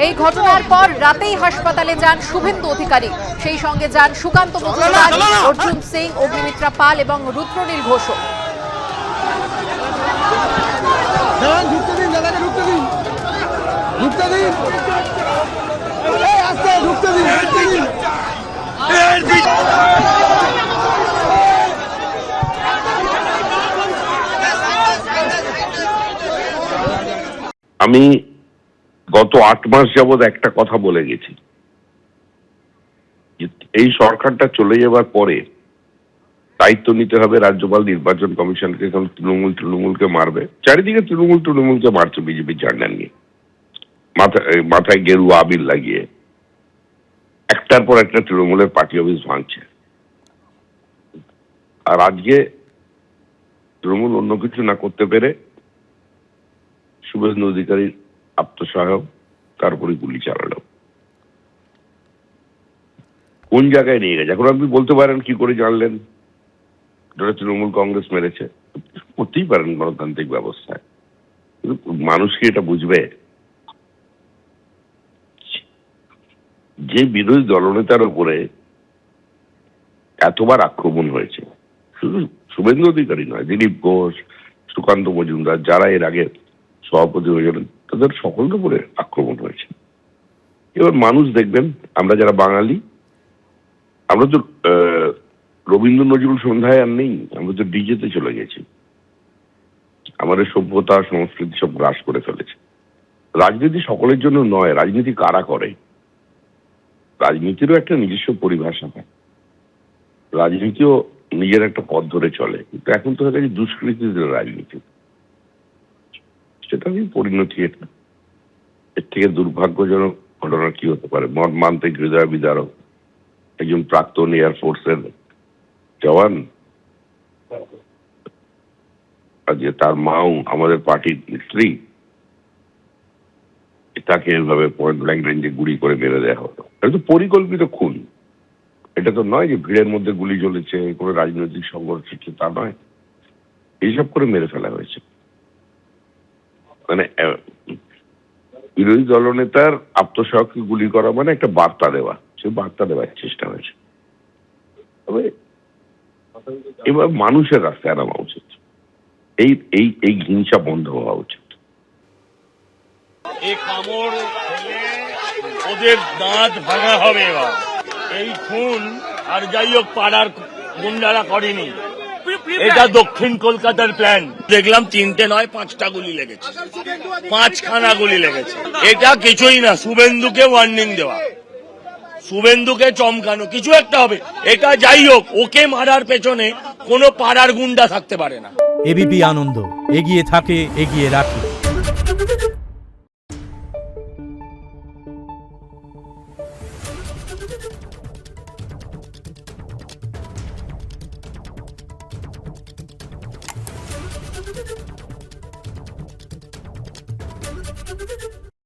এই ঘটনার পর রাতেই হাসপাতালে যান শুভেন্দু অধিকারী, সেই সঙ্গে যান সুকান্ত মজুমদার, অর্জুন সিং, অগ্নিমিত্রা পাল এবং রুদ্রনীল ঘোষও। আমি গত 8 মাস যাবৎ একটা কথা বলে গেছি, এই সরকারটা চলে যাবার পরে দায়িত্ব নিতে হবে রাজ্যপাল, নির্বাচন কমিশনকে। এখন তৃণমূলকে মারবে, চারিদিকে তৃণমূলকে মারছে বিজেপি ঝান্ডা নিয়ে, মাথায় গেরুয়া আবির লাগিয়ে একটার পর একটা তৃণমূলের পার্টি অফিস ভাঙছে। আর আজকে তৃণমূল অন্য কিছু না করতে পেরে শুভেন্দু অধিকারীর আত্মসহায়ক তারপরে গুলি চালালো। কোন জায়গায় নিয়ে গেছে? এখন আপনি বলতে পারেন কি করে জানলেন যারা তৃণমূল কংগ্রেস মেরেছে? করতেই পারেন গণতান্ত্রিক ব্যবস্থায়, কিন্তু মানুষ কি এটা বুঝবে? যে বিরোধী দলনেতার উপরে এতবার আক্রমণ হয়েছে, শুধু শুভেন্দু অধিকারী নয়, দিলীপ ঘোষ, সুকান্ত মজুমদার, যারা এর আগে সভাপতি হয়েছিলেন, তাদের সকলের উপরে আক্রমণ হয়েছে। এবার মানুষ দেখবেন, আমরা যারা বাঙালি, আমরা তো রবীন্দ্র নজরুল সন্ধ্যায় আর নেই, আমরা তো ডিজেতে চলে গেছি। আমাদের সভ্যতা সংস্কৃতি সব গ্রাস করে ফেলেছে। রাজনীতি সকলের জন্য নয়, রাজনীতি কারা করে, রাজনীতিরও একটা নিজস্ব পরিভাষা হয়, রাজনীতিও নিজের একটা পথ ধরে চলে। কিন্তু এখন তো হয়ে গেছে দুষ্কৃতীদের রাজনীতি, সেটা নিয়ে পরিণতি। এটা এর থেকে দুর্ভাগ্যজনক ঘটনা কি হতে পারে? মর্মান্তিক, হৃদয় বিদারক একজন প্রাক্তন এয়ারফোর্সের জওয়ান, আজকে তার মাও আমাদের পার্টির স্ত্রী, তাকে এভাবে পয়েন্ট ব্ল্যাঙ্ক রেঞ্জে গুলি করে মেরে দেওয়া হলো। এটা তো পরিকল্পিত খুন। এটা তো নয় যে ভিড়ের মধ্যে গুলি চলেছে, কোনো রাজনৈতিক সংঘর্ষ হচ্ছে, তা নয়, এইসব করে মেরে ফেলা হয়েছে। মানে বিরোধী দলনেতার আত্মসহায়ককে গুলি করা মানে একটা বার্তা দেওয়া, সে বার্তা দেওয়ার চেষ্টা হয়েছে। তবে এবার মানুষের রাস্তায় নামা উচিত, এই এই এই হিংসা বন্ধ হওয়া উচিত। এই কামড় ওদের দাঁত ভাঙা হবে। এবার এই খুন আর যাই হোক পাড়ার গুন্ডারা করেনি, এটা দক্ষিণ কলকাতার প্ল্যান। দেখলাম 3টে নয় 5টা গুলি লেগেছে, 5খানা গুলি লেগেছে। এটা কিছুই না, শুভেন্দুকে ওয়ার্নিং দেওয়া, শুভেন্দুকে চমকানো, কিছু একটা হবে। এটা যাই হোক, ওকে মারার পেছনে কোনো পাড়ার গুন্ডা থাকতে পারে না। এবিপি আনন্দ এগিয়ে থাকে, এগিয়ে রাখে।